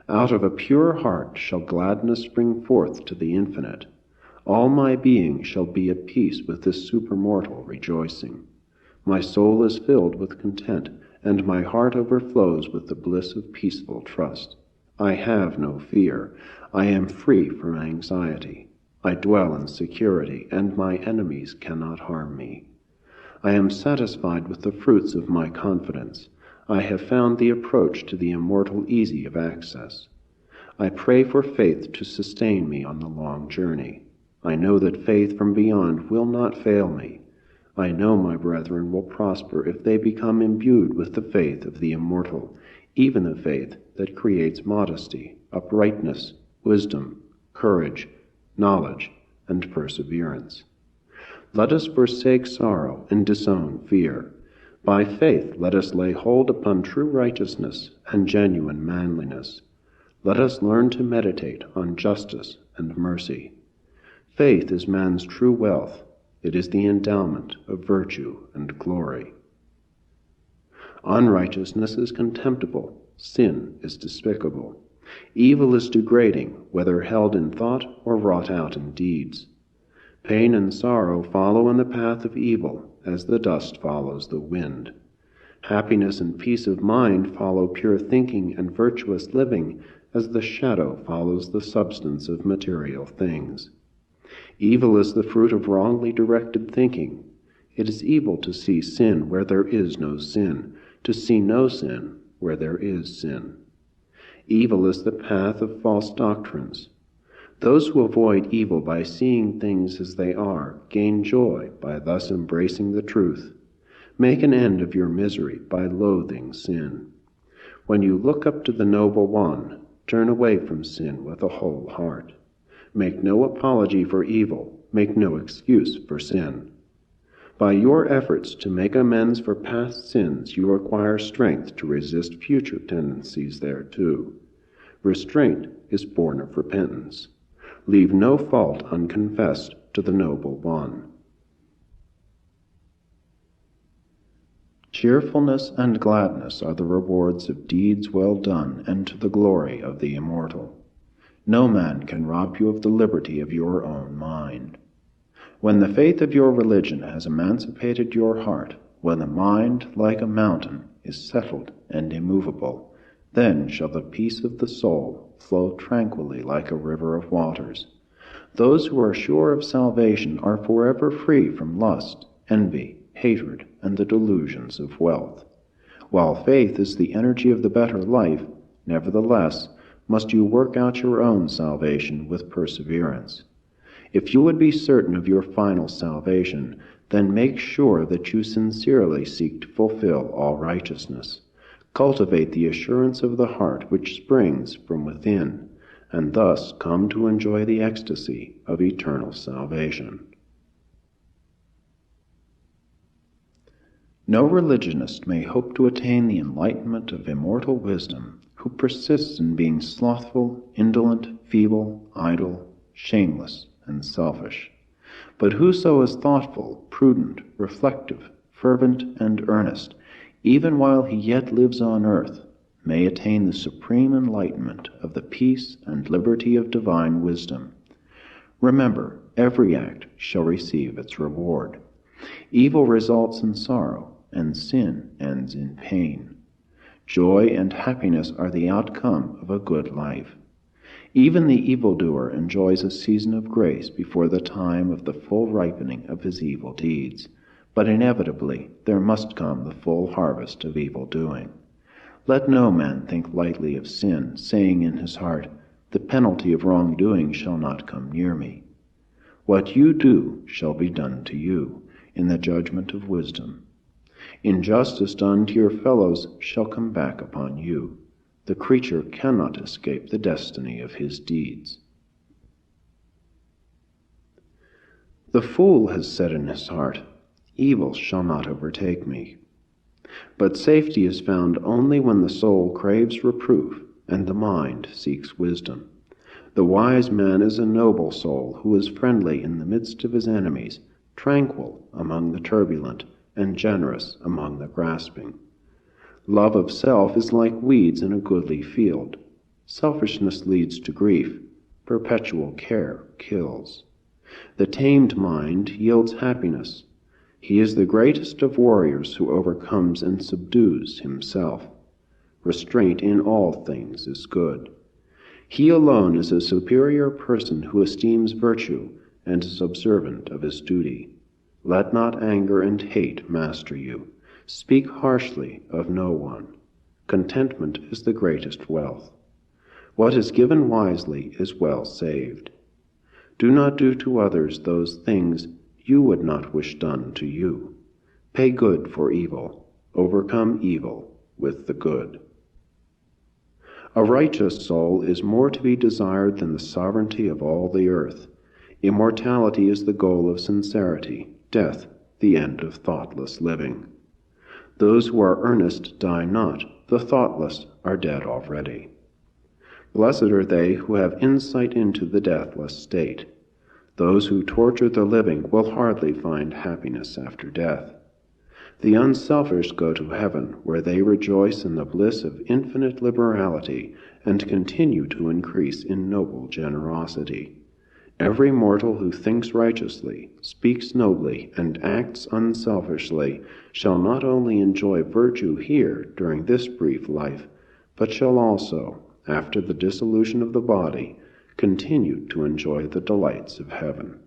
Out of a pure heart shall gladness spring forth to the infinite. All my being shall be at peace with this supermortal rejoicing. My soul is filled with content, and my heart overflows with the bliss of peaceful trust. I have no fear. I am free from anxiety. I dwell in security, and my enemies cannot harm me. I am satisfied with the fruits of my confidence. I have found the approach to the immortal easy of access. I pray for faith to sustain me on the long journey. I know that faith from beyond will not fail me. I know my brethren will prosper if they become imbued with the faith of the immortal, even the faith that creates modesty, uprightness, wisdom, courage, knowledge, and perseverance. Let us forsake sorrow and disown fear. By faith let us lay hold upon true righteousness and genuine manliness. Let us learn to meditate on justice and mercy. Faith is man's true wealth. It is the endowment of virtue and glory. Unrighteousness is contemptible. Sin is despicable. Evil is degrading, whether held in thought or wrought out in deeds. Pain and sorrow follow in the path of evil, as the dust follows the wind. Happiness and peace of mind follow pure thinking and virtuous living, as the shadow follows the substance of material things. Evil is the fruit of wrongly directed thinking. It is evil to see sin where there is no sin, to see no sin where there is sin. Evil is the path of false doctrines. Those who avoid evil by seeing things as they are gain joy by thus embracing the truth. Make an end of your misery by loathing sin. When you look up to the Noble One, turn away from sin with a whole heart. Make no apology for evil, make no excuse for sin. By your efforts to make amends for past sins, you acquire strength to resist future tendencies thereto. Restraint is born of repentance. Leave no fault unconfessed to the Noble One. Cheerfulness and gladness are the rewards of deeds well done and to the glory of the immortal. No man can rob you of the liberty of your own mind. When the faith of your religion has emancipated your heart, when the mind, like a mountain, is settled and immovable, then shall the peace of the soul flow tranquilly like a river of waters. Those who are sure of salvation are forever free from lust, envy, hatred, and the delusions of wealth. While faith is the energy of the better life, nevertheless, must you work out your own salvation with perseverance. If you would be certain of your final salvation, then make sure that you sincerely seek to fulfill all righteousness. Cultivate the assurance of the heart which springs from within, and thus come to enjoy the ecstasy of eternal salvation. No religionist may hope to attain the enlightenment of immortal wisdom who persists in being slothful, indolent, feeble, idle, shameless, and selfish. But whoso is thoughtful, prudent, reflective, fervent, and earnest, even while he yet lives on earth, may attain the supreme enlightenment of the peace and liberty of divine wisdom. Remember, every act shall receive its reward. Evil results in sorrow, and sin ends in pain. Joy and happiness are the outcome of a good life. Even the evildoer enjoys a season of grace before the time of the full ripening of his evil deeds, but inevitably there must come the full harvest of evil doing. Let no man think lightly of sin, saying in his heart, "The penalty of wrongdoing shall not come near me." What you do shall be done to you, in the judgment of wisdom. Injustice done to your fellows shall come back upon you. The creature cannot escape the destiny of his deeds. The fool has said in his heart, "Evil shall not overtake me." But safety is found only when the soul craves reproof and the mind seeks wisdom. The wise man is a noble soul who is friendly in the midst of his enemies, tranquil among the turbulent, and generous among the grasping. Love of self is like weeds in a goodly field. Selfishness leads to grief. Perpetual care kills. The tamed mind yields happiness. He is the greatest of warriors who overcomes and subdues himself. Restraint in all things is good. He alone is a superior person who esteems virtue and is observant of his duty. Let not anger and hate master you. Speak harshly of no one. Contentment is the greatest wealth. What is given wisely is well saved. Do not do to others those things you would not wish done to you. Pay good for evil. Overcome evil with the good. A righteous soul is more to be desired than the sovereignty of all the earth. Immortality is the goal of sincerity, death the end of thoughtless living. Those who are earnest die not, the thoughtless are dead already. Blessed are they who have insight into the deathless state. Those who torture the living will hardly find happiness after death. The unselfish go to heaven, where they rejoice in the bliss of infinite liberality and continue to increase in noble generosity. Every mortal who thinks righteously, speaks nobly, and acts unselfishly shall not only enjoy virtue here during this brief life, but shall also, after the dissolution of the body, continue to enjoy the delights of heaven.